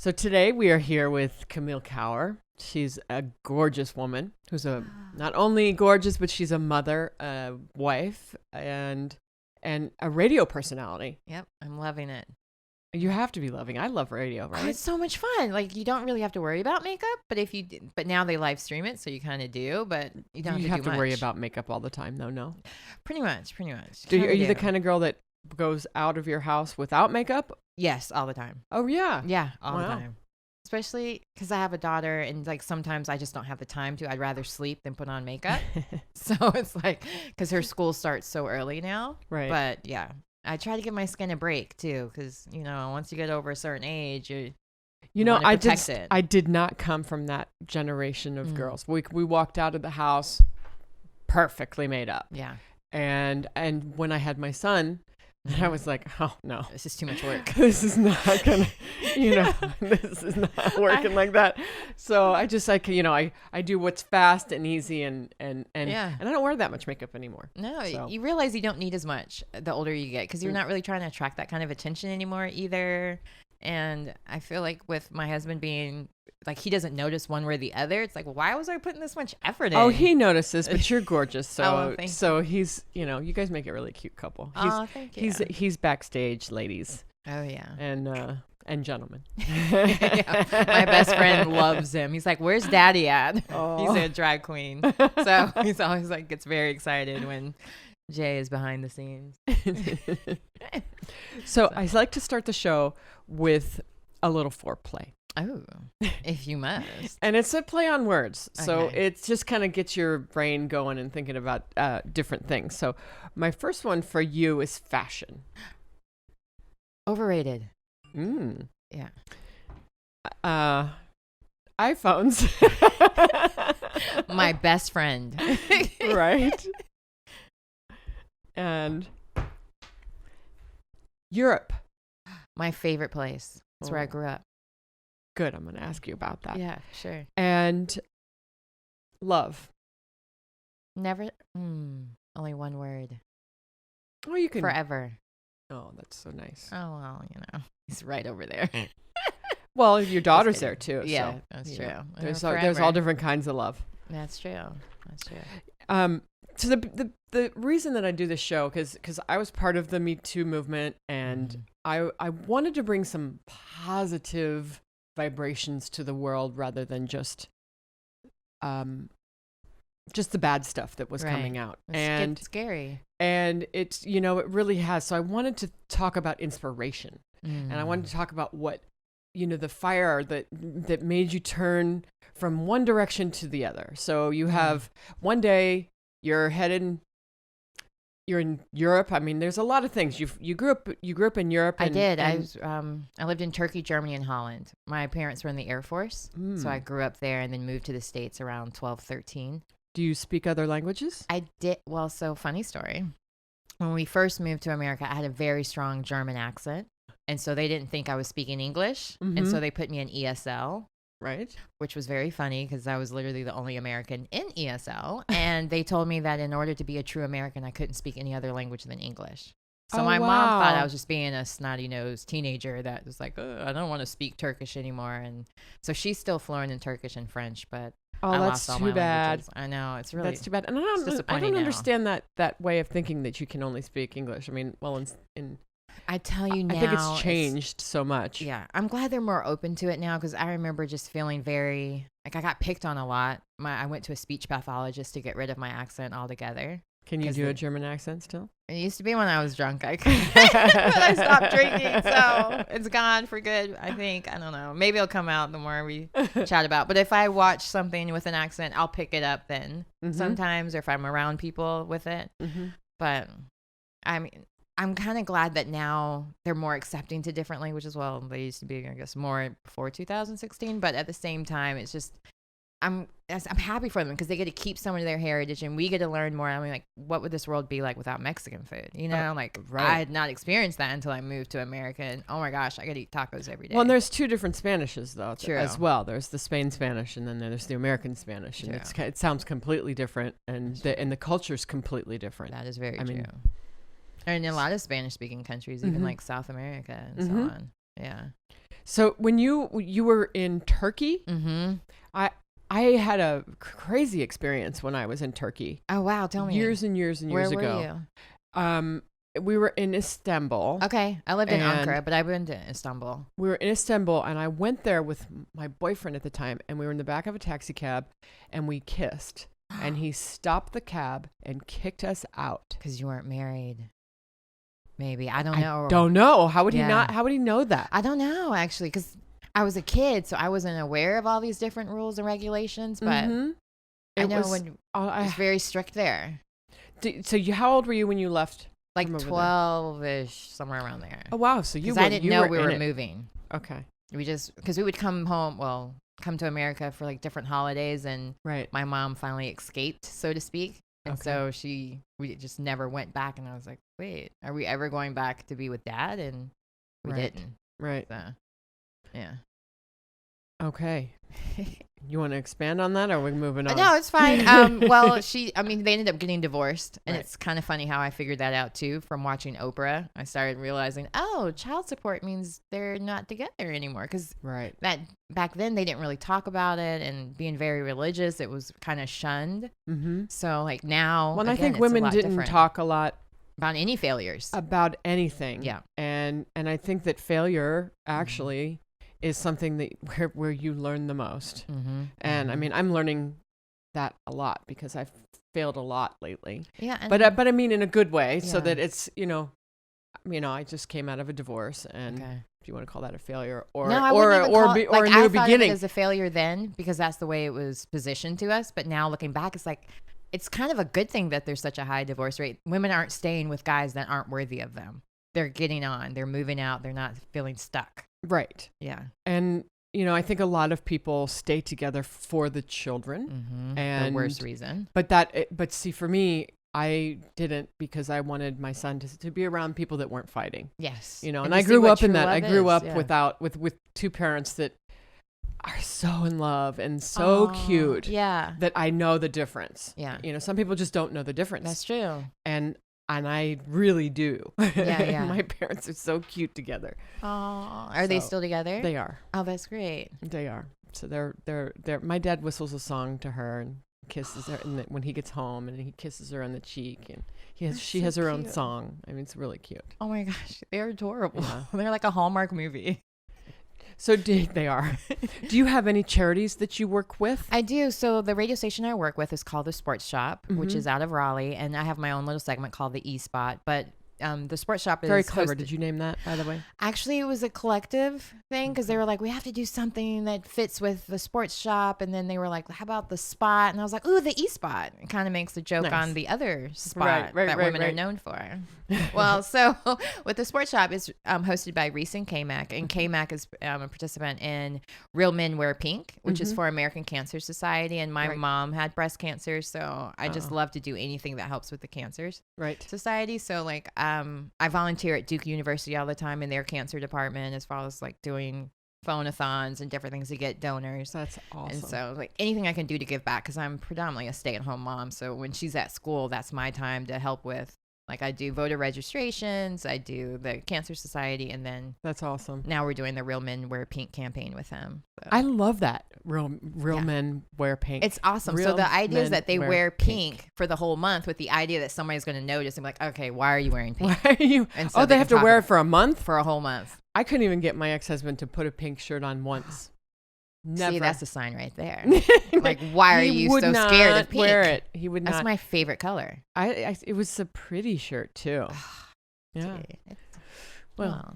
So today we are here with Camille Cower. She's a gorgeous woman who's not only gorgeous, but she's a mother, a wife, and a radio personality. Yep, I'm loving it. You have to be loving. I love radio, right? Oh, it's so much fun. Like, you don't really have to worry about makeup, but now they live stream it, so you kind of do, but you don't You have to do worry much. about makeup all the time, though, no? Pretty much. Are you the kind of girl that goes out of your house without makeup? Yes, all the time. Oh, yeah. Yeah, all the Wow. time. Especially because I have a daughter, and like sometimes I just don't have the time to. I'd rather sleep than put on makeup. So it's like, because her school starts so early now. Right. But yeah, I try to give my skin a break too, because once you get over a certain age, I did not come from that generation of girls. We walked out of the house perfectly made up. Yeah. And when I had my son, I was like, oh no, This is too much work. this is not gonna, this is not working like that. So I just I do what's fast and easy and Yeah. and I don't wear that much makeup anymore. No, So. you realize you don't need as much the older you get, because you're not really trying to attract that kind of attention anymore either. And I feel like with my husband being like, he doesn't notice one way or the other. It's like, well, why was I putting this much effort in? Oh, he notices, but you're gorgeous. So Oh, thank so he's you guys make a really cute couple. Thank you. He's backstage, ladies Oh yeah. and gentlemen. Yeah. My best friend loves him. He's like, "Where's Daddy at?" Oh. He's a drag queen, so he's always like, gets very excited when Jay is behind the scenes. So I like to start the show with a little foreplay. Oh, if you must. And it's a play on words. So Okay. it just kind of gets your brain going and thinking about different things. So my first one for you is fashion. Overrated. Yeah. iPhones. My best friend. Right. And Europe. My favorite place. That's where I Oh. grew up. Good. I'm going to ask you about that. Yeah, sure. And love. Never. Only one word. Oh, you can. Forever. Oh, that's so nice. Oh well, he's right over there. Well, your daughter's kidding. there too. Yeah, so, that's you know, true. There's Forever. all different kinds of love. That's true. That's true. So the reason that I do this show, because I was part of the Me Too movement, and I wanted to bring some positive vibrations to the world rather than just the bad stuff that was coming out. It's scary. And it's, it really has. So I wanted to talk about inspiration, and I wanted to talk about what, the fire that made you turn from one direction to the other. So you have one day you're in Europe. I mean, there's a lot of things. You grew up in Europe. I did. I lived in Turkey, Germany, and Holland. My parents were in the Air Force, so I grew up there and then moved to the States around 12, 13. Do you speak other languages? I did. Well, so funny story. When we first moved to America, I had a very strong German accent. And so they didn't think I was speaking English. And so they put me in ESL. Right. Which was very funny because I was literally the only American in ESL. And they told me that in order to be a true American, I couldn't speak any other language than English. So my mom thought I was just being a snotty-nosed teenager that was like, I don't want to speak Turkish anymore. And so she's still fluent in Turkish and French, but I that's lost all too my bad. languages. I know, it's really That's too bad. And I disappointing don't now. understand that way of thinking that you can only speak English. I mean, well, I tell you now, I think it's changed so much. Yeah, I'm glad they're more open to it now, because I remember just feeling very, like, I got picked on a lot. I went to a speech pathologist to get rid of my accent altogether. Can you do a German accent still? It used to be when I was drunk. I could, but I stopped drinking, so it's gone for good, I think. I don't know. Maybe it'll come out the more we chat about. But if I watch something with an accent, I'll pick it up then sometimes, or if I'm around people with it. But I mean, I'm kind of glad that now they're more accepting to different languages. Well, they used to be, I guess, more before 2016. But at the same time, it's just, I'm happy for them because they get to keep some of their heritage and we get to learn more. I mean, like, what would this world be like without Mexican food? I had not experienced that until I moved to America. And oh my gosh, I got to eat tacos every day. Well, and there's two different Spanishes though, True. as well. There's the Spain Spanish, and then there's the American Spanish, and it sounds completely different, and the culture's completely different. That is very true. mean, And in a lot of Spanish-speaking countries, even like South America and so on. Yeah. So when you were in Turkey, Mm-hmm. I had a crazy experience when I was in Turkey. Oh, wow. Tell me. Years and years and years Where ago. were We were in Istanbul. you? Okay. I lived in And Ankara, but I've been to Istanbul. We were in Istanbul, and I went there with my boyfriend at the time, and we were in the back of a taxi cab, and we kissed. And he stopped the cab and kicked us out. Because you weren't married. Maybe. I don't know. I don't know. How would he Yeah. not? How would he know that? I don't know, actually, because I was a kid, so I wasn't aware of all these different rules and regulations. But Mhm. I It know was- when I- it's very strict there. so how old were you when you left? Like from over there? 12-ish, somewhere around there. Oh wow! So you Because were, I didn't you know were we in were it. moving. Okay, Because we would come home, come to America for like different holidays, and right. my mom finally escaped, so to speak. And Okay. so we just never went back. And I was like, wait, are we ever going back to be with Dad? And we Right. didn't. Right. So, yeah. Okay. You want to expand on that, or are we moving on? No, it's fine. Well, they ended up getting divorced. And Right. it's kind of funny how I figured that out, too, from watching Oprah. I started realizing, child support means they're not together anymore. Because Right. back then, they didn't really talk about it. And being very religious, it was kind of shunned. Mm-hmm. So, like, now, Well, again, I think it's a women lot didn't different talk a lot about any failures. about anything. Yeah. And I think that failure actually is something that where you learn the most. Mm-hmm. And I mean, I'm learning that a lot because I've failed a lot lately. Yeah. And But I mean in a good way, so Yeah. that it's, I just came out of a divorce, and okay. if you want to call that a failure or No, I wouldn't even call it, or a I new thought beginning. of it as a failure then because that's the way it was positioned to us. But now looking back, it's like it's kind of a good thing that there's such a high divorce rate. Women aren't staying with guys that aren't worthy of them. They're getting on. They're moving out. They're not feeling stuck. Right. Yeah. And I think a lot of people stay together for the children. Mm-hmm. And the worst reason. But see, for me, I didn't, because I wanted my son to be around people that weren't fighting. Yes. And I grew up in that. I grew up with two parents that are so in love and so cute. Yeah. That I know the difference. Yeah. Some people just don't know the difference. That's true. And I really do. Yeah. My parents are so cute together. Oh, are they still together? They are. Oh, that's great. They are. So they're. My dad whistles a song to her and kisses her, and when he gets home, and he kisses her on the cheek, and she has her own cute. song. I mean, it's really cute. Oh my gosh, they're adorable. Yeah. They're like a Hallmark movie. So they are. Do you have any charities that you work with? I do. So the radio station I work with is called The Sports Shop, which Mhm. is out of Raleigh, and I have my own little segment called The E-Spot. But the Sports Shop is Very clever. hosted- Did you name that, by the way? Actually, it was a collective thing because they were like, we have to do something that fits with the Sports Shop, and then they were like, how about the spot? And I was like, ooh, the E-Spot. It kind of makes a joke Nice. on the other spot Right, that women are right. known for. Well, so with the Sports Shop is hosted by Reese and K-Mac, and K-Mac is a participant in Real Men Wear Pink, which is for American Cancer Society. And my Right. mom had breast cancer, so I just love to do anything that helps with the cancers Right. society. So like I volunteer at Duke University all the time in their cancer department as far as like doing phone-a-thons and different things to get donors. That's awesome. And so like anything I can do to give back, because I'm predominantly a stay-at-home mom. So when she's at school, that's my time to help with. Like I do voter registrations, I do the Cancer Society, and then That's awesome. now we're doing the Real Men Wear Pink campaign with him. So. I love that. Real Yeah. men wear pink. It's awesome. Real So the idea is men that they wear wear pink for the whole month, with the idea that somebody's going to notice and be like, okay, why are you wearing pink? Why are you? And so They have can to wear talk it for a month. for a whole month. I couldn't even get my ex-husband to put a pink shirt on once. Never. See, that's a sign right there. Like, why are He you would so not scared of pink? wear it. He would That's not. my favorite color. It was a pretty shirt too. Yeah. Well,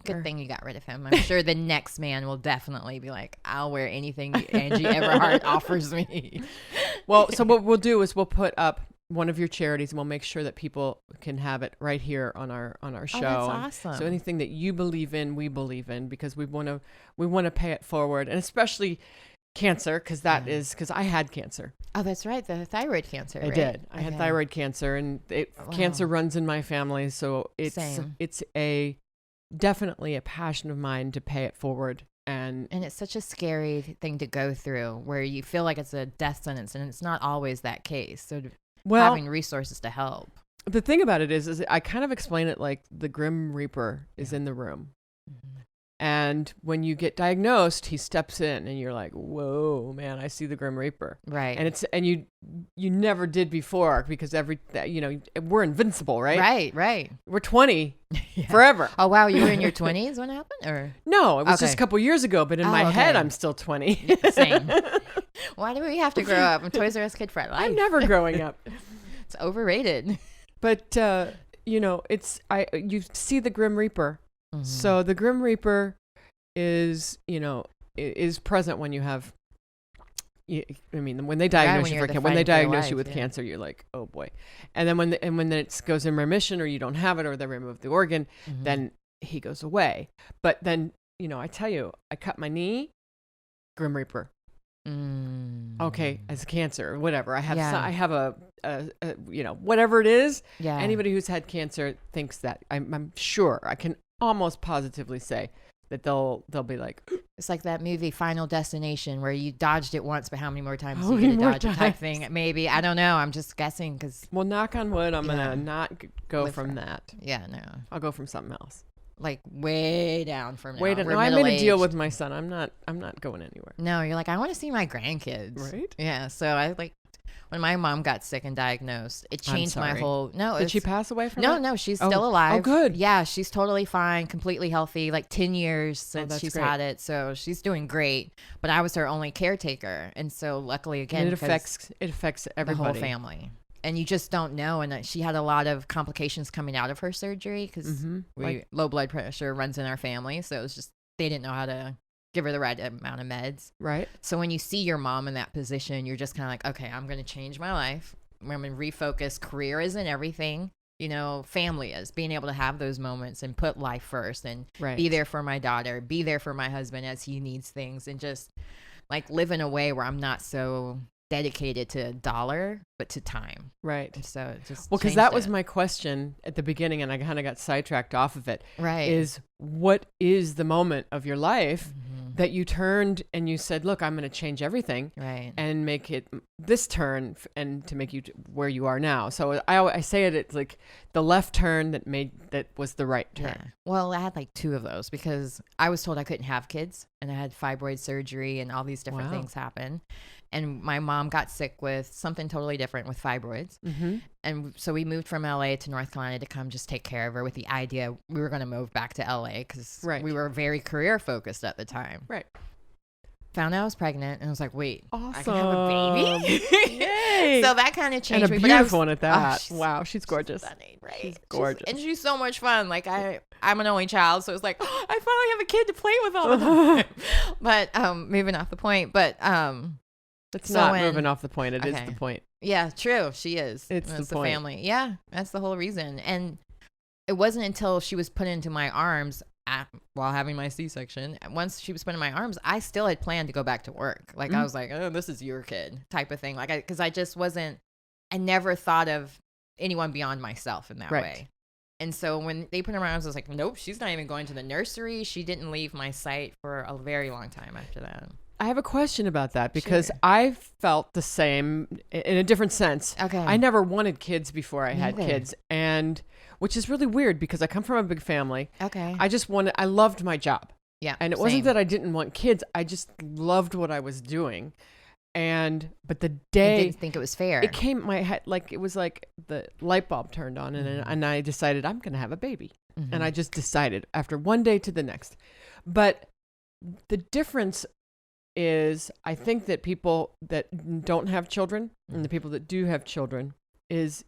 good or- thing you got rid of him. I'm sure the next man will definitely be like, I'll wear anything Angie Everhart offers me. Well, so what we'll do is we'll put up one of your charities, and we'll make sure that people can have it right here on our show. Oh, that's And awesome. So anything that you believe in, we believe in, because we want to pay it forward, and especially cancer, because because I had cancer. Oh, that's right. The thyroid cancer. I right? did. I had Okay. thyroid cancer, and Wow. cancer runs in my family, so Same. it's definitely a passion of mine to pay it forward. And And it's such a scary thing to go through, where you feel like it's a death sentence, and it's not always that case. So having resources to help. the thing about it is I kind of explain it like the Grim Reaper is in the room. And when you get diagnosed, he steps in and you're like, whoa, man, I see the Grim Reaper. Right. And you never did before because we're invincible, right? Right. We're 20 forever. Oh, wow. You were in your 20s when it happened? Or No, it was just a couple years ago, but in my head, I'm still 20. Same. Why do we have to grow up? I'm Toys R Us kid for life. I'm never growing up. It's overrated. But, you see the Grim Reaper. Mm-hmm. So the Grim Reaper is present when you have, when they diagnose you when they diagnose you with cancer, you're like, oh boy. And then when it goes in remission or you don't have it or they remove the organ, then he goes away. But then, I tell you, I cut my knee, Grim Reaper. Okay, as cancer or whatever. I have a whatever it is. Yeah. Anybody who's had cancer thinks that. I'm sure I can almost positively say that they'll be like, it's like that movie Final Destination where you dodged it once, but how many more times you get to dodge it type thing? Maybe, I don't know. I'm just guessing because. Well, knock on wood, I'm gonna not go from that. Yeah, no. I'll go from something else. Like way down from now. Way down. No, I made a deal with my son. I'm not going anywhere. No, you're like, I want to see my grandkids. Right? Yeah. So I when my mom got sick and diagnosed, it changed my whole. No, did she pass away from it? No, she's still alive. Oh, good. Yeah, she's totally fine, completely healthy. Like 10 years since she's had it, so she's doing great. But I was her only caretaker, and so luckily again, it affects everybody, the whole family. And you just don't know. And she had a lot of complications coming out of her surgery because low blood pressure runs in our family. So it was just, they didn't know how to give her the right amount of meds. Right. So when you see your mom in that position, you're just kind of like, okay, I'm going to change my life. I'm going to refocus. Career isn't everything. Family is. Being able to have those moments and put life first and be there for my daughter, be there for my husband as he needs things, and just like live in a way where I'm not so dedicated to dollar but to time. Right. So it just because that was my question at the beginning and I kind of got sidetracked off of it. Right. Is what is the moment of your life that you turned and you said, look, I'm going to change everything and make it this turn and to make you where you are now. So I say it's like the left turn that was the right turn. Yeah. Well, I had like 2 of those because I was told I couldn't have kids and I had fibroid surgery and all these different things happen. And my mom got sick with something totally different with fibroids. And so we moved from LA to North Carolina to come just take care of her with the idea we were going to move back to LA because we were very career focused at the time. Right. Found out I was pregnant and I was like, wait, awesome. I can have a baby? Yay. So that kind of changed and me. And a beautiful one at that. Oh, wow, she's gorgeous. Stunning, right? She's gorgeous. And she's so much fun. Like I'm an only child, so it's like, I finally have a kid to play with all the time. But moving off the point, but it's not moving off the point. It is the point. Yeah, true. She is. It's the point. Family. Yeah, that's the whole reason. And it wasn't until she was put into my arms while having my C-section. Once she was put in my arms, I still had planned to go back to work. Like I was like, oh, this is your kid type of thing. Like because I just wasn't. I never thought of anyone beyond myself in that way. And so when they put her in my arms, I was like, nope, she's not even going to the nursery. She didn't leave my sight for a very long time after that. I have a question about that because I felt the same in a different sense. Okay. I never wanted kids before I had kids, and which is really weird because I come from a big family. Okay. I loved my job. Yeah. And it wasn't that I didn't want kids. I just loved what I was doing. But the day I didn't think it was fair. It came my head like it was like the light bulb turned on and I decided I'm going to have a baby. And I just decided after one day to the next. But the difference is I think that people that don't have children and the people that do have children is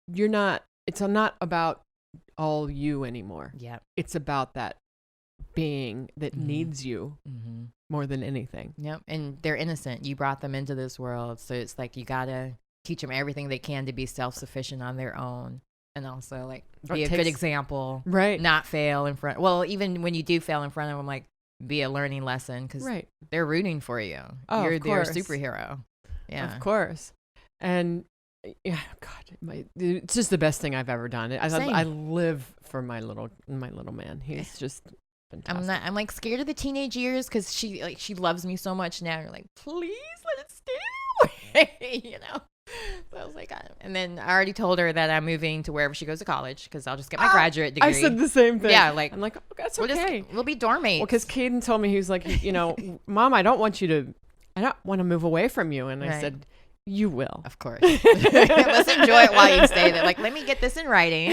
it's not about all you anymore. Yeah. It's about that being that needs you more than anything. Yep. And they're innocent. You brought them into this world. So it's like you got to teach them everything they can to be self-sufficient on their own. And also like be a good example. Right. Not fail in front. Well, even when you do fail in front of them, like be a learning lesson because they're rooting for you. Oh, You're their superhero. Yeah. Of course. And yeah, God, it's just the best thing I've ever done. I live for my little man. He's just fantastic. I'm like scared of the teenage years because she loves me so much now. You're like, please let it stay away, I was like, and then I already told her that I'm moving to wherever she goes to college because I'll just get my graduate degree. I said the same thing. Yeah, like I'm like, oh, that's okay. We'll be dorm mates. Well, because Caden told me, he was like, Mom, I don't want to move away from you. And I said, you will. Of course. Let's enjoy it while you stay there. Like, let me get this in writing.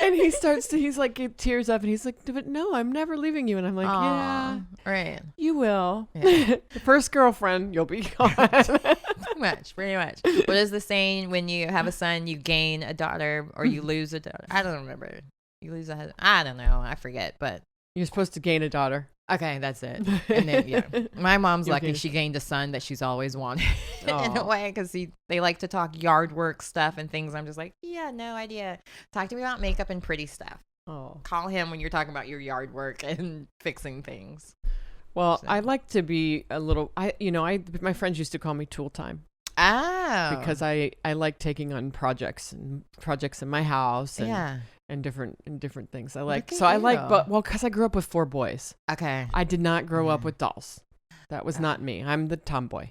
And he's like, he tears up and he's like, but no, I'm never leaving you. And I'm like, yeah, right. You will. Yeah. The first girlfriend, you'll be gone. Pretty much. What is the saying? When you have a son, you gain a daughter or you lose a daughter? I don't remember. You lose a husband. I don't know. I forget, but. You're supposed to gain a daughter. Okay, that's it. And then, my mom's lucky she gained a son that she's always wanted in a way because they like to talk yard work stuff and things. I'm just like, yeah, no idea. Talk to me about makeup and pretty stuff. Oh, call him when you're talking about your yard work and fixing things. Well, I like to be a little. My friends used to call me tool time. Oh, because I like taking on projects in my house. And, and different things. Because I grew up with 4 boys. Okay. I did not grow up with dolls. That was not me. I'm the tomboy.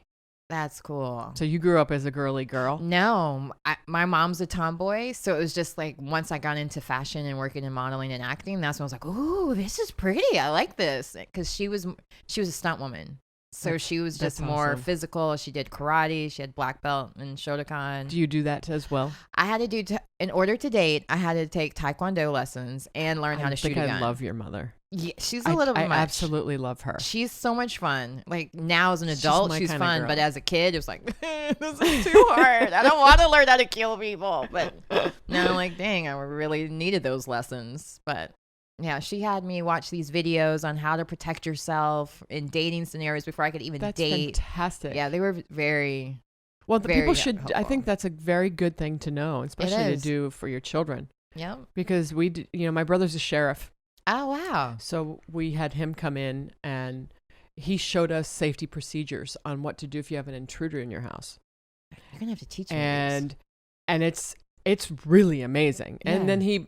That's cool. So you grew up as a girly girl? No, my mom's a tomboy. So it was just like once I got into fashion and working in modeling and acting, that's when I was like, ooh, this is pretty. I like this. Because she was a stunt woman. So she was just more physical. She did karate. She had black belt in Shotokan. Do you do that as well? I had to do, in order to date, I had to take taekwondo lessons and learn how to shoot a gun. I love your mother. Yeah, she's a little bit much. I absolutely love her. She's so much fun. Like now as an adult, she's fun. But as a kid, it was like, this is too hard. I don't want to learn how to kill people. But now I'm like, dang, I really needed those lessons. But yeah, she had me watch these videos on how to protect yourself in dating scenarios before I could even date. That's fantastic. Yeah, they were very well. The people should. Helpful. I think that's a very good thing to know, especially to do for your children. Yeah, because my brother's a sheriff. Oh wow! So we had him come in and he showed us safety procedures on what to do if you have an intruder in your house. You're gonna have to teach me and it's really amazing. Yeah. And then he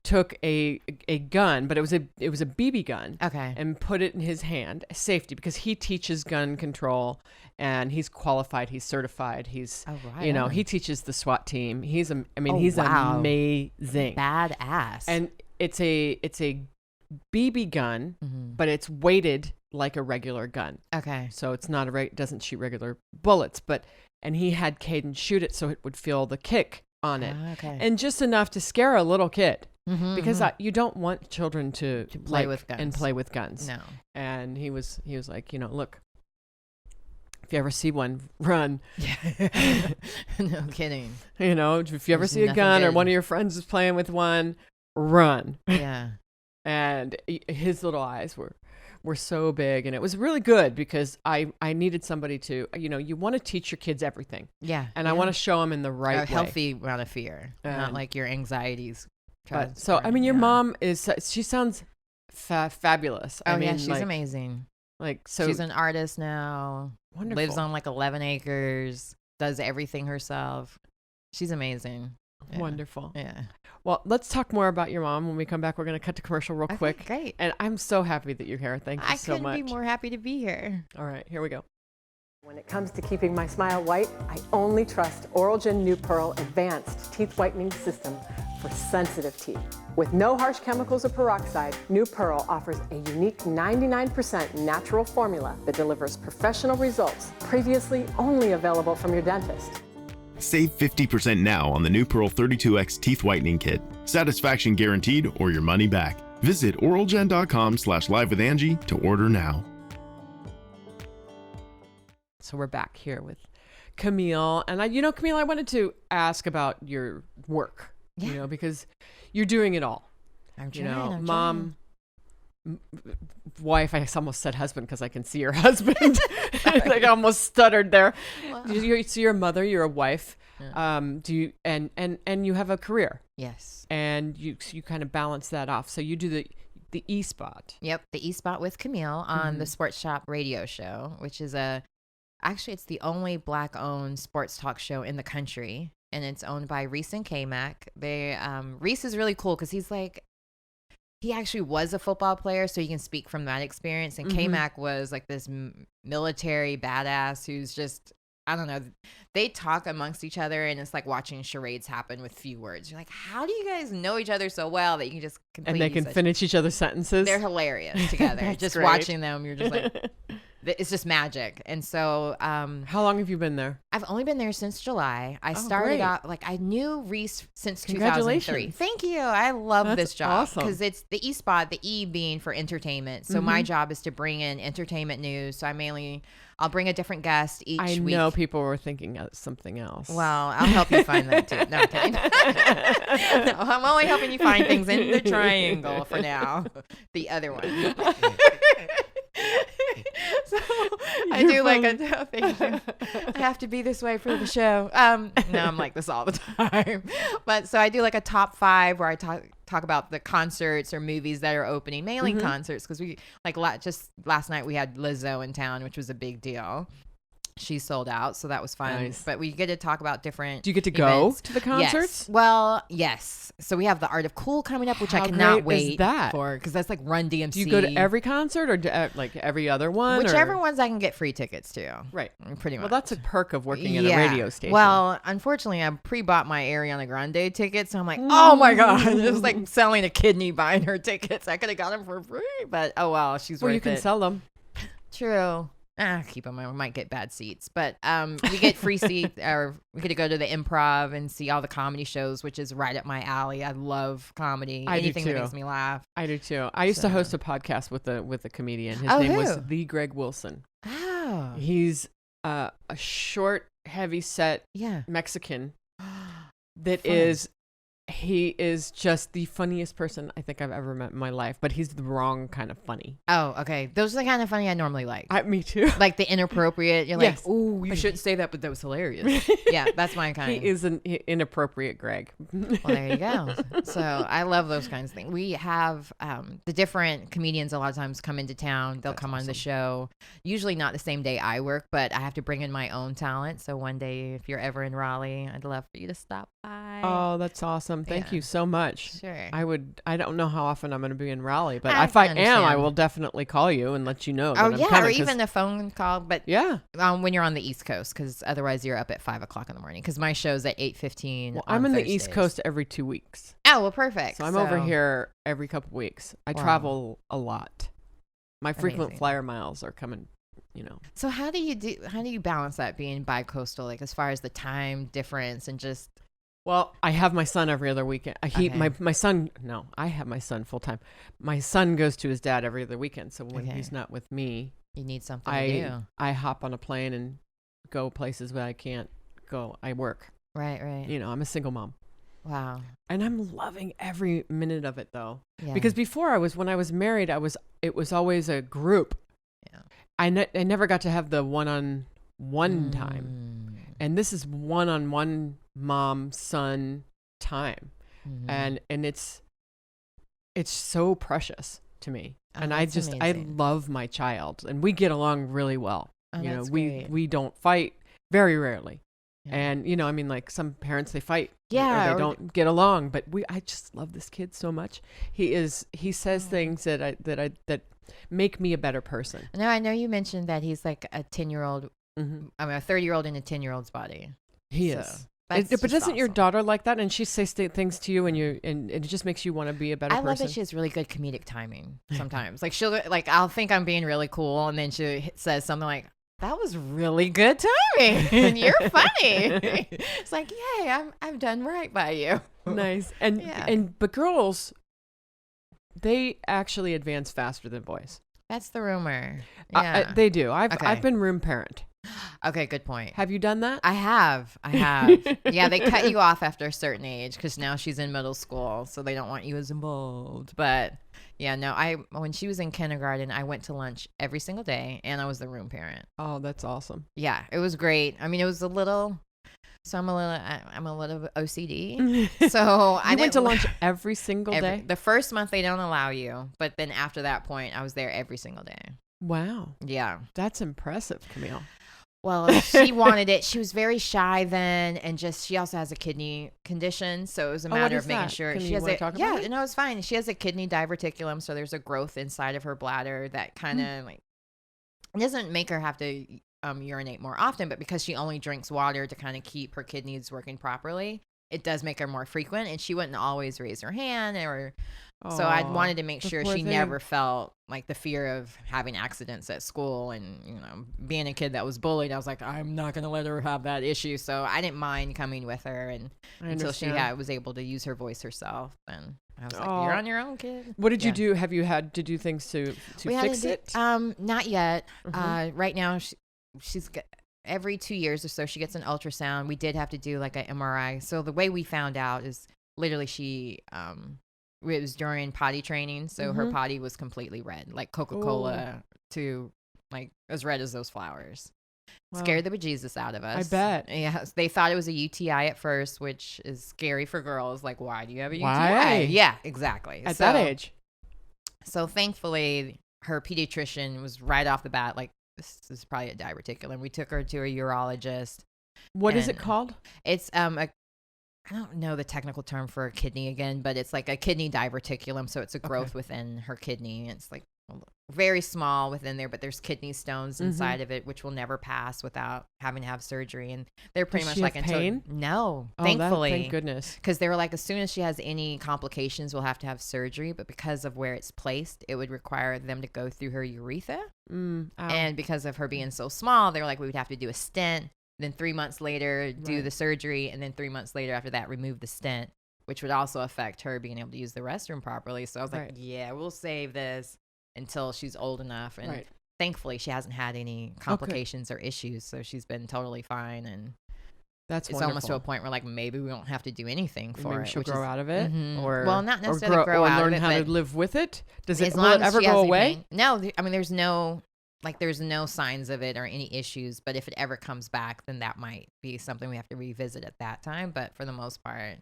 took a gun, but it was a BB gun. Okay. And put it in his hand, safety, because he teaches gun control and he's qualified, he's certified, he's he teaches the SWAT team. He's amazing. Badass. And it's a BB gun, but it's weighted like a regular gun. Okay. So it's not doesn't shoot regular bullets, and he had Caden shoot it so it would feel the kick on it. Okay. And just enough to scare a little kid. Because you don't want children to play with guns. And play with guns. No. And he was like, look, if you ever see one, run. Yeah. No kidding. If you ever see a gun or one of your friends is playing with one, run. Yeah. And his little eyes were so big, and it was really good because I needed somebody to, you want to teach your kids everything. Yeah. And I want to show them in the right way. A healthy amount of fear, not like your anxieties. But, your mom she sounds fabulous. She's amazing. She's an artist now. Wonderful. Lives on 11 acres, does everything herself. She's amazing. Yeah. Wonderful. Yeah. Well, let's talk more about your mom when we come back. We're going to cut to commercial real quick. Great. And I'm so happy that you're here. Thank you so much. I couldn't be more happy to be here. All right, here we go. When it comes to keeping my smile white, I only trust Oralgen New Pearl Advanced Teeth Whitening System for sensitive teeth. With no harsh chemicals or peroxide, New Pearl offers a unique 99% natural formula that delivers professional results previously only available from your dentist. Save 50% now on the New Pearl 32X Teeth Whitening Kit. Satisfaction guaranteed or your money back. Visit oralgen.com/livewithangie to order now. So we're back here with Camille. And Camille, I wanted to ask about your work, because you're doing it all. I'm trying. Mom, wife, I almost said husband because I can see your husband. I almost stuttered there. Wow. So you're a mother, you're a wife. Yeah. Do you and you have a career? Yes. And you kind of balance that off. So you do the E-Spot. Yep, the E-Spot with Camille on the Sports Shop radio show, which is actually it's the only Black-owned sports talk show in the country, and it's owned by Reese and K-Mac. Reese is really cool because he actually was a football player, so he can speak from that experience. And K-Mac was like this military badass who's just I don't know. They talk amongst each other, and it's like watching charades happen with few words. You're like, how do you guys know each other so well that you can just complete And they can finish each other's sentences? They're hilarious together. Just great. watching them, you're just like, it's just magic. And so, how long have you been there? I've only been there since July. I started great. out like I knew Reese since 2003. Congratulations. Thank you. I love this job awesome. because it's the E spot, the E being for entertainment. So my job is to bring in entertainment news. So I'll bring a different guest each week. I know people were thinking of something else. Well, I'll help you find that too. No, I'm kidding. No, I'm only helping you find things in the triangle for now. The other one. So I do like a thing. I have to be this way for the show. No, I'm like this all the time. But so I do like a top 5 where I talk about the concerts or movies that are opening, mainly concerts, because we like just last night we had Lizzo in town, which was a big deal. She sold out, so that was fun. Nice. But we get to talk about different. Do you get to events. go to the concerts? Yes. Well, yes. So we have the Art of Cool coming up, which How I cannot great is wait that? for, because that's like Run DMC. Do you go to every concert or like every other one? Whichever ones I can get free tickets to. Right. Pretty much. Well, that's a perk of working at a radio station. Well, unfortunately, I pre-bought my Ariana Grande tickets, so I'm like, oh my god, it's like selling a kidney buying her tickets. I could have got them for free, but oh well, she's worth it. You can sell them. True. Keep them. I might get bad seats, but we get free seats, or we get to go to the Improv and see all the comedy shows, which is right up my alley. I love comedy. Anything that makes me laugh. I do too. I used to host a podcast with a comedian. His name was The Greg Wilson. Oh, He's a short, heavy set Mexican that is. He is just the funniest person I think I've ever met in my life, but he's the wrong kind of funny. Oh, okay. Those are the kind of funny I normally like. Me too. Like the inappropriate. You're Yes. like, ooh, you shouldn't say that, but that was hilarious. Yeah, that's my kind. He is an inappropriate Greg. Well, there you go. So I love those kinds of things. We have the different comedians a lot of times come into town. They'll come on the show. Usually not the same day I work, but I have to bring in my own talent. So one day, if you're ever in Raleigh, I'd love for you to stop by. Oh, that's awesome. Thank you so much. Sure. I don't know how often I'm going to be in Raleigh, but I if I understand. am, I will definitely call you and let you know. That Oh, I'm yeah. coming, Or even a phone call. But yeah. When you're on the East Coast, because otherwise you're up at 5 o'clock in the morning, because my show's at 8:15. Well, I'm in the East Coast every 2 weeks. Oh, well, perfect. So I'm over here every couple weeks. I travel a lot. My frequent Amazing. flyer miles are coming, So how do you balance that being bi-coastal, like as far as the time difference and just... Well, I have my son every other weekend. My son. No, I have my son full time. My son goes to his dad every other weekend. So when he's not with me, you need something to do. I hop on a plane and go places where I can't go. I work. Right. I'm a single mom. Wow. And I'm loving every minute of it though, Yeah. because before when I was married, it was always a group. Yeah. I never got to have the one-on-one time, and this is one-on-one mom son time, and it's so precious to me. And I love my child, and we get along really well. That's we great. don't fight very rarely. Yeah. And like some parents, they fight, Yeah, or or they don't get along, but I just love this kid so much. He says things that make me a better person. No, I know you mentioned that he's like a 10-year-old. Mm-hmm. I mean, a 30-year-old in a 10-year-old's body. He So, is. that's But just doesn't your awesome. daughter like that? And she says things to you, and it just makes you want to be a better I person. love that she has really good comedic timing sometimes. Like I'll think I'm being really cool, and then she says something like, "That was really good timing, and you're funny." It's like, yay, I've done right by you. Nice. But girls, they actually advance faster than boys. That's the rumor. Yeah, They do. I've Okay. been room parent. Okay, good point. Have you done that? I have. Yeah, they cut you off after a certain age because now she's in middle school, so they don't want you as involved. But yeah, no, when she was in kindergarten, I went to lunch every single day, and I was the room parent. Oh, that's awesome. Yeah, it was great. I mean, it was a little. So I'm a little OCD. So I went to didn't- lunch every single day? The first month they don't allow you, but then after that point, I was there every single day. Wow. Yeah. That's impressive, Camille. Well, she wanted it. She was very shy then, and she also has a kidney condition, so it was a what matter is of making that? sure Can she you has wanna a talk about it? No, it's fine. She has a kidney diverticulum, so there's a growth inside of her bladder that kind of like it doesn't make her have to urinate more often, but because she only drinks water to kind of keep her kidneys working properly, it does make her more frequent, and she wouldn't always raise her hand so I wanted to make sure she never felt like the fear of having accidents at school and, being a kid that was bullied. I was like, I'm not going to let her have that issue. So I didn't mind coming with her until she was able to use her voice herself. And I was like, you're on your own, kid. What did you do? Have you had to do things to fix it? Not yet. Right now, she's got, every 2 years or so, she gets an ultrasound. We did have to do like an MRI. So the way we found out is literally it was during potty training. So her potty was completely red, like Coca-Cola to like as red as those flowers. Wow. Scared the bejesus out of us. I bet. Yeah. They thought it was a UTI at first, which is scary for girls. Like, why do you have a UTI? Why? Yeah, exactly. At that age. So thankfully, her pediatrician was right off the bat like, this is probably a diverticulum. We took her to a urologist. What is it called? It's I don't know the technical term for a kidney again, but it's like a kidney diverticulum. So it's a growth within her kidney. It's like very small within there, but there's kidney stones inside of it, which will never pass without having to have surgery. And they're pretty much like pain. No, thankfully, thank goodness, because they were like, as soon as she has any complications, we'll have to have surgery. But because of where it's placed, it would require them to go through her urethra. And because of her being so small, they were like, we would have to do a stent. Then 3 months later, do the surgery. And then 3 months later after that, remove the stent, which would also affect her being able to use the restroom properly. So I was like, yeah, we'll save this until she's old enough. And thankfully, she hasn't had any complications or issues. So she's been totally fine. And it's wonderful. Almost to a point where like maybe we won't have to do anything for maybe it. She'll grow out of it, or not necessarily grow out of it, learn how to live with it. Will it ever go away? No, I mean there's no signs of it or any issues. But if it ever comes back, then that might be something we have to revisit at that time. But for the most part,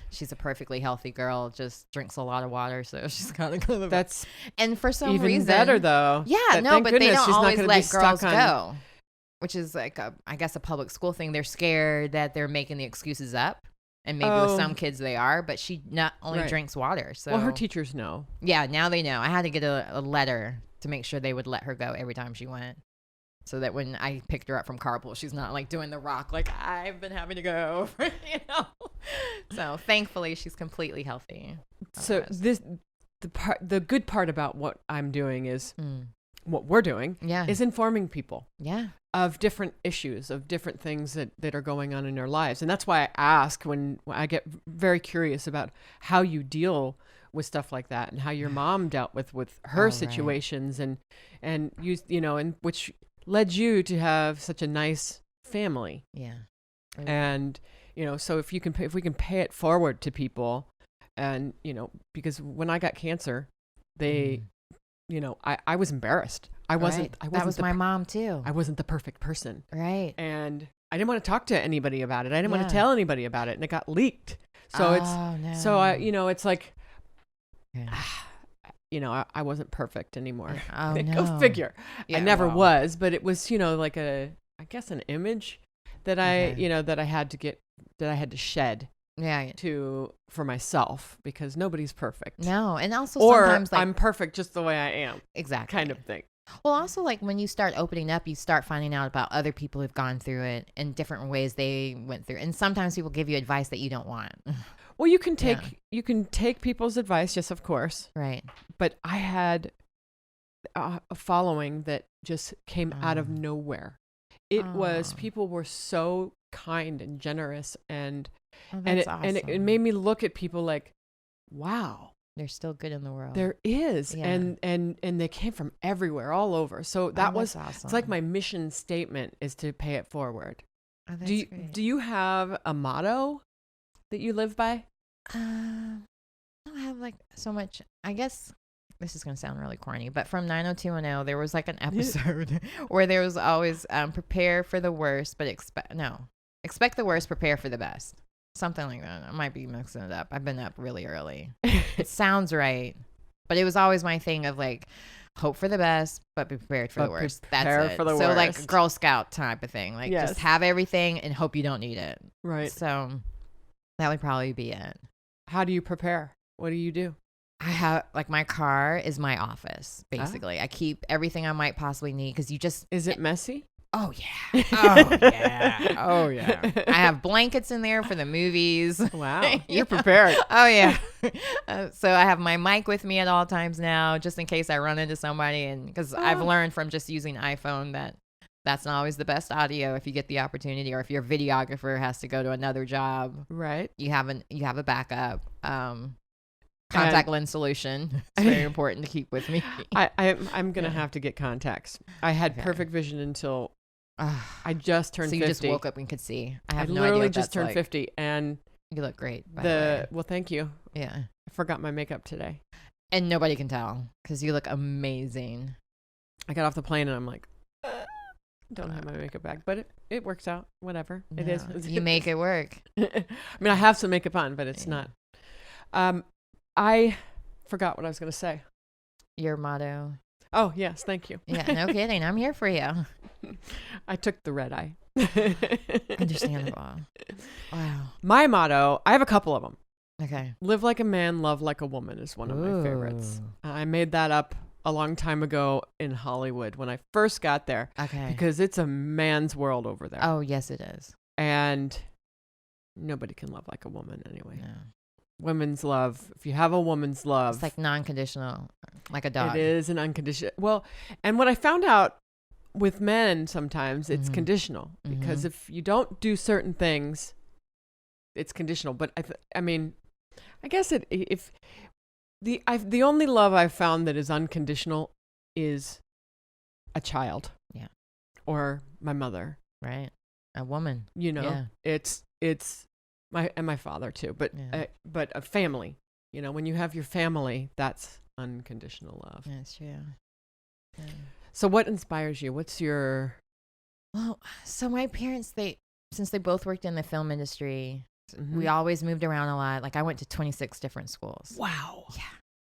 she's a perfectly healthy girl. Just drinks a lot of water, so she's kind of that's and for some even reason better though. Yeah, no, but they don't always let girls go. Which is like I guess a public school thing. They're scared that they're making the excuses up, and maybe with some kids they are. But she not only drinks water. So her teachers know. Yeah, now they know. I had to get a letter to make sure they would let her go every time she went, so that when I picked her up from carpool, she's not like doing the rock like I've been having to go. So thankfully, she's completely healthy. So the good part about what I'm doing is. What we're doing is informing people of different issues, of different things that are going on in their lives. And that's why I ask when I get very curious about how you deal with stuff like that and how your mom dealt with her situations and you and which led you to have such a nice family. Yeah. And, so if we can pay it forward to people and, because when I got cancer, they... I was embarrassed. I wasn't. That was my mom too. I wasn't the perfect person. Right. And I didn't want to talk to anybody about it. I didn't want to tell anybody about it, and it got leaked. So it's like, I wasn't perfect anymore. Go figure. Yeah, I never was, but it was, like I guess an image that that I had to shed. For myself, because nobody's perfect. No, and also sometimes I'm perfect just the way I am. Exactly. Kind of thing. Well, also like when you start opening up, you start finding out about other people who've gone through it and different ways they went through. And sometimes people give you advice that you don't want. Well, you can take people's advice, yes, of course. Right. But I had a following that just came out of nowhere. It was people were so kind and generous and it made me look at people like, wow, there's still good in the world. There is. Yeah. And they came from everywhere, all over. So that was awesome. It's like my mission statement is to pay it forward. Oh, that's great. Do you have a motto that you live by? I don't have like so much. I guess this is going to sound really corny, but from 90210, there was like an episode where there was always prepare for the worst, but expect the worst, prepare for the best. Something like that. I might be mixing it up. I've been up really early. It sounds right. But it was always my thing of like, hope for the best, but be prepared for the worst. That's it. For the worst. Like Girl Scout type of thing. Like just have everything and hope you don't need it. Right. So that would probably be it. How do you prepare? What do you do? I have like my car is my office, basically. I keep everything I might possibly need because you just... Is it messy? Oh yeah. Oh yeah. Oh yeah. I have blankets in there for the movies. Wow, you're prepared. Oh yeah. So I have my mic with me at all times now, just in case I run into somebody, and because I've learned from just using iPhone that that's not always the best audio if you get the opportunity, or if your videographer has to go to another job. Right. You have a backup. Contact lens solution. It's very important to keep with me. I'm gonna have to get contacts. I had perfect vision until I just turned 50. So you just woke up and could see. I have no idea literally what just that's turned like. 50, and You look great. By the way. well, thank you. Yeah. I forgot my makeup today. And nobody can tell because you look amazing. I got off the plane and I'm like, don't have my makeup back, but it works out. Whatever it is. You make it work. I mean, I have some makeup on, but it's not. I forgot what I was going to say. Your motto. Oh, yes. Thank you. Yeah, no kidding. I'm here for you. I took the red eye. Understandable. Wow. My motto, I have a couple of them. Okay. Live like a man, love like a woman is one of my favorites. I made that up a long time ago in Hollywood when I first got there. Okay. Because it's a man's world over there. Oh, yes, it is. And nobody can love like a woman anyway. No. Women's love. If you have a woman's love. It's like non-conditional, like a dog. It is an unconditional. Well, and what I found out with men sometimes it's conditional because if you don't do certain things, it's conditional. But I mean, I guess if the only love I've found that is unconditional is a child. Yeah. Or my mother. Right. A woman. You know, yeah. it's my father too, but a family, you know, when you have your family, that's unconditional love. That's true. Yeah. So what inspires you? What's your... Well, so my parents, since they both worked in the film industry, we always moved around a lot. Like I went to 26 different schools. Wow.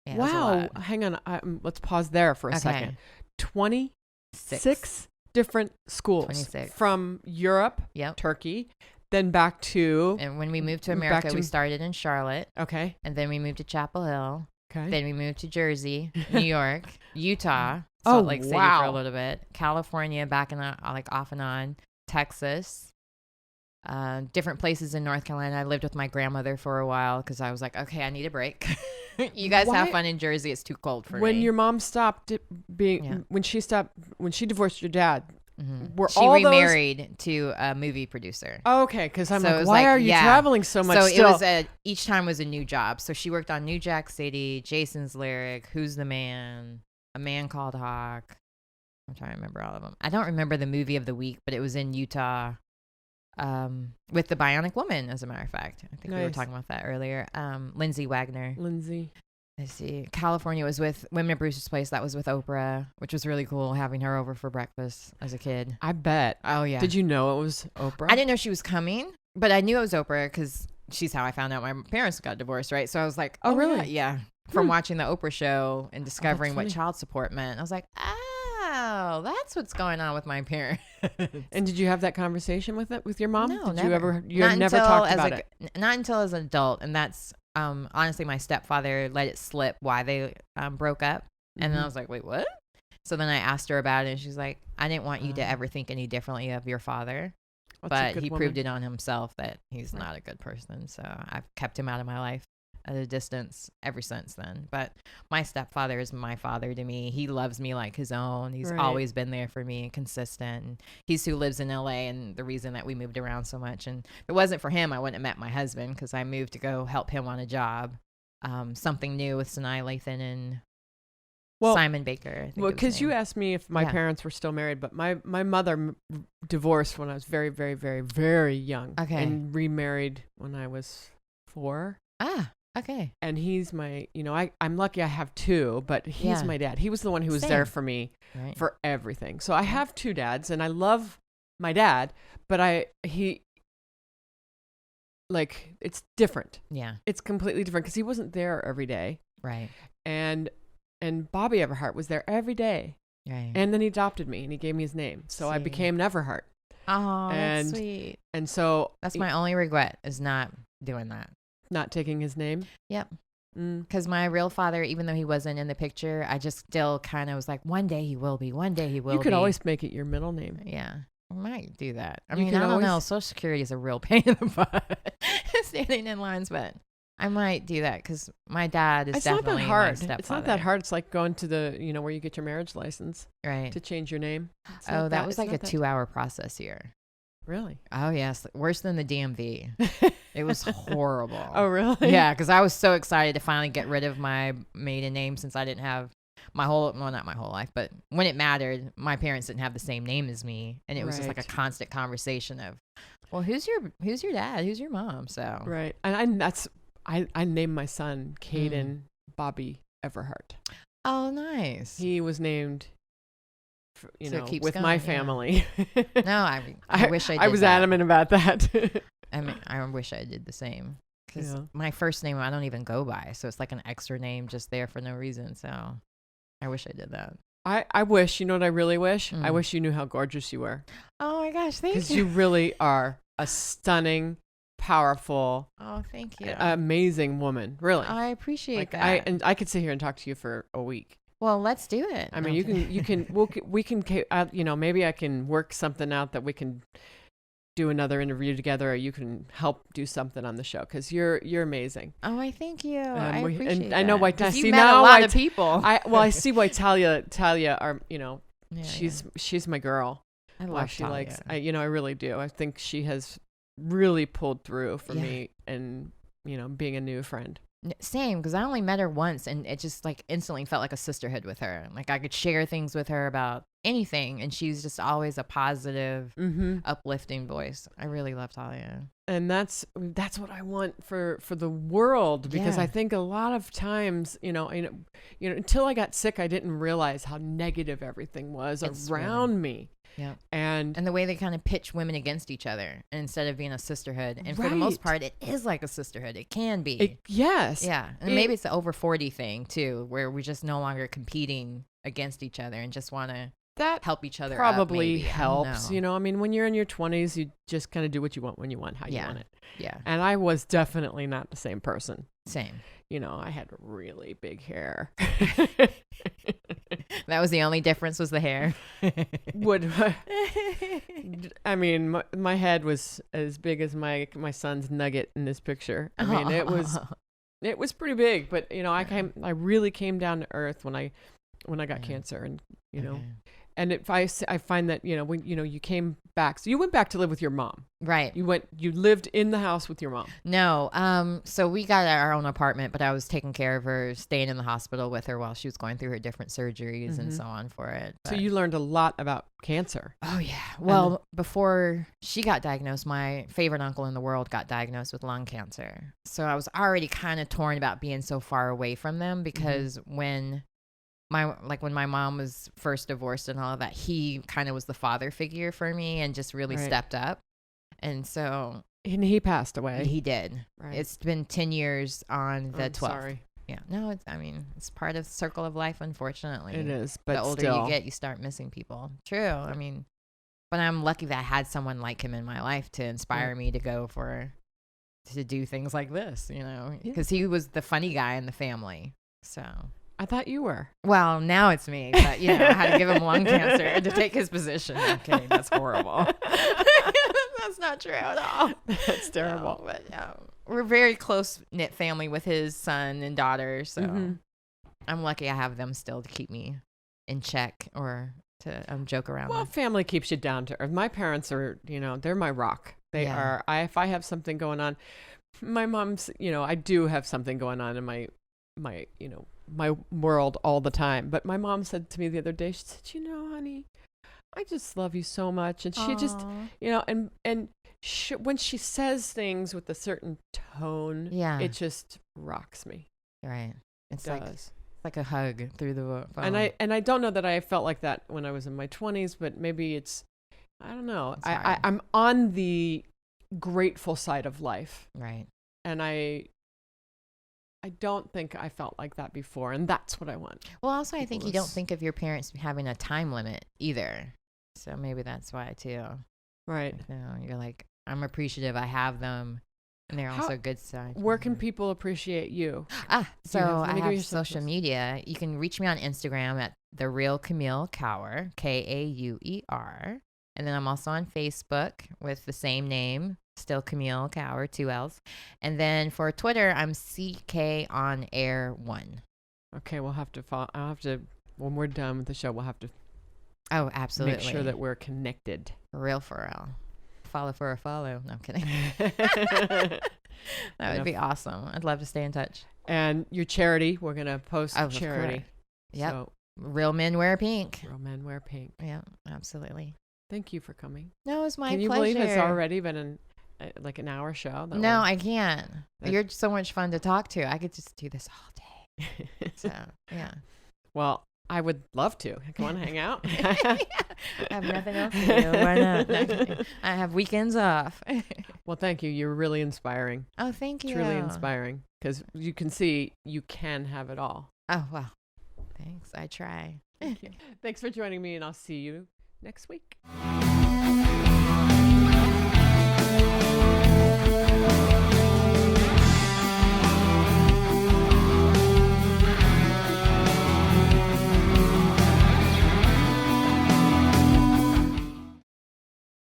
Yeah. Wow. Hang on. Let's pause there for a second. 26 different schools. 26. From Europe, Turkey, then back to... And when we moved to America, we started in Charlotte. Okay. And then we moved to Chapel Hill. Okay. Then we moved to Jersey, New York, Utah, Salt Lake City for a little bit, California, back in like off and on, Texas, different places in North Carolina. I lived with my grandmother for a while because I was like, okay, I need a break. You guys have fun in Jersey. It's too cold for me. When your mom stopped being, when she divorced your dad, were she all remarried to a movie producer. Oh, okay, because I'm like, why are you traveling so much? So still? It was each time was a new job. So she worked on New Jack City, Jason's Lyric, Who's the Man, A Man Called Hawk. I'm trying to remember all of them. I don't remember the movie of the week, but it was in Utah with the Bionic Woman, as a matter of fact. I think we were talking about that earlier. Lindsay Wagner. Let's see. California was with Women at Brewster's Place. That was with Oprah, which was really cool having her over for breakfast as a kid. I bet. Oh, yeah. Did you know it was Oprah? I didn't know she was coming, but I knew it was Oprah because she's how I found out my parents got divorced, right? So I was like, oh really? Yeah. From watching the Oprah show and discovering what child support meant. I was like, oh, that's what's going on with my parents. And did you have that conversation with your mom? No, did never. You never talked about it? Not until as an adult. And that's honestly, my stepfather let it slip why they broke up. And then I was like, wait, what? So then I asked her about it, and she's like, I didn't want you to ever think any differently of your father. But he proved it on himself that he's not a good person. So I've kept him out of my life at a distance ever since then. But my stepfather is my father to me. He loves me like his own. He's always been there for me and consistent. And he's who lives in LA and the reason that we moved around so much. And if it wasn't for him, I wouldn't have met my husband because I moved to go help him on a job. Something new with Sanaa Lathan and Simon Baker. Well, because you asked me if my parents were still married, but my mother divorced when I was very, very, very, very young. Okay. And remarried when I was 4. Ah, okay. And he's my, I'm lucky I have 2, but he's my dad. He was the one who was there for me for everything. So I have 2 dads, and I love my dad, but it's different. Yeah. It's completely different because he wasn't there every day. Right. And Bobby Everhart was there every day. Right. And then he adopted me and he gave me his name. So I became Everhart. Oh, that's sweet. And so that's my only regret is not doing that. Not taking his name? Yep. Because my real father, even though he wasn't in the picture, I just still kind of was like, one day he will be. One day he will be. You could always make it your middle name. Yeah. I might do that. I You mean, can I don't know. always- Social Security is a real pain in the butt. Standing in lines, but I might do that because my dad is It's not definitely that my hard. stepfather. It's not that hard. It's like going to the, where you get your marriage license Right. to change your name. It's Oh, not that was it's like not a that- 2-hour process here. Really? Oh, yes. Worse than the DMV. It was horrible. Oh, really? Yeah, because I was so excited to finally get rid of my maiden name since I didn't have not my whole life, but when it mattered, my parents didn't have the same name as me. And it was just like a Right. constant conversation of, well, who's your dad? Who's your mom? So, Right. And I named my son Caden Bobby Everhart. oh, nice. He was named, So it keeps with going, my yeah. family. No, I wish I did I was that. adamant about that. I mean, I wish I did the same. Because Yeah. my first name, I don't even go by. So it's like an extra name just there for no reason. So I wish I did that. I wish, you know what I really wish? I Mm. wish you knew how gorgeous you were. Oh, my gosh. Thank Because you. you really are a stunning, powerful, Oh, thank you. amazing woman. Really. I appreciate Like that. I could sit here and talk to you for a week. Well, let's do it. I No, mean, you can we can maybe I can work something out that we can do another interview together, or you can help do something on the show because you're amazing. Oh, I thank you. I we- appreciate and I know that. why- 'Cause I you see met now a lot why of people. I see why Talia are Yeah, she's my girl. I Why love she Talia. likes I really do. I think she has really pulled through for Yeah. me and being a new friend. Same, because I only met her once, and it just like instantly felt like a sisterhood with her. Like I could share things with her about anything, and she's just always a positive, Mm-hmm. uplifting voice. I really love Talia. And that's what I want for the world, because Yeah. I think a lot of times, until I got sick, I didn't realize how negative everything was It's around me. Yeah. And And the way they kind of pitch women against each other instead of being a sisterhood. And for the most Right. part, it is like a sisterhood. It can be. yes. Yeah. And maybe it's the over 40 thing too, where we're just no longer competing against each other and just want to That help each other probably up, maybe. I don't helps. know. I mean, when you're in your 20s, you just kind of do what you want when you want, how you Yeah. want it. Yeah. And I was definitely not the same person. Same. I had really big hair. That was the only difference, was the hair. I mean, my head was as big as my son's nugget in this picture. I mean, it was pretty big, but I really came down to earth when I got cancer, and Okay. and I find that when you came back, so you went back to live with your mom. Right. You lived in the house with your mom. No. So we got our own apartment, but I was taking care of her, staying in the hospital with her while she was going through her different surgeries and so on for it. So But- you learned a lot about cancer. Oh, yeah. Well, before she got diagnosed, my favorite uncle in the world got diagnosed with lung cancer. So I was already kind of torn about being so far away from them because when my mom was first divorced and all of that, he kind of was the father figure for me and just really Right. stepped up. And so And he passed away. he did. Right. It's been 10 years on the I'm 12th. Sorry. Yeah. No, it's part of the circle of life, unfortunately. It is, but the older still. you get, you start missing people. True. I mean, but I'm lucky that I had someone like him in my life to inspire me to to do things like this, because he was the funny guy in the family. So, I thought you were. well, now it's me, but I had to give him lung cancer to take his position. I'm kidding. That's horrible. That's not true at all. That's terrible. No, but we're a very close knit family with his son and daughter. So Mhm. I'm lucky I have them still to keep me in check or to joke around Well, with. family keeps you down to earth. My parents are, they're my rock. They Yeah. are. If I have something going on, my mom's, I do have something going on in my world all the time. But my mom said to me the other day, she said, honey, I just love you so much. And she just, Aw. and when she says things with a certain tone, Yeah. it just rocks me. Right. It's It like does. a hug through the phone. And I don't know that I felt like that when I was in my 20s, but maybe I don't know. It's hard. I'm on the grateful side of life, Right. and I don't think I felt like that before, and that's what I want. Well, also, I think you don't was- think of your parents having a time limit either. So maybe that's why too. Right. You're like, I'm appreciative I have them, and they're How- also good side. Where can people appreciate you? So let I me give have you some social tips. media. You can reach me on Instagram at The Real Camille Kauer, Kauer. And then I'm also on Facebook with the same name, still Camille Cower, 2 L's. And then for Twitter, I'm CK on Air 1. Okay, we'll have to follow. I'll have to, when we're done with the show, we'll have to Oh, absolutely. make sure that we're connected. For real. Follow for a follow. No, I'm kidding. That would be awesome. I'd love to stay in touch. And your charity, we're going to post Of charity. Yep. So, Real Men Wear Pink. Real Men Wear Pink. Yeah, absolutely. Thank you for coming. No, it's my Can you pleasure. believe it's already been like an hour show? No, I can't. You're so much fun to talk to. I could just do this all day. So, yeah. Well, I would love to. Come on, hang out. I have nothing else to do. Why not? No, I have weekends off. Well, thank you. You're really inspiring. Oh, thank you. Truly inspiring. Because you can see you can have it all. Oh, well. Thanks. I try. Thank you. Thanks for joining me, and I'll see you next week.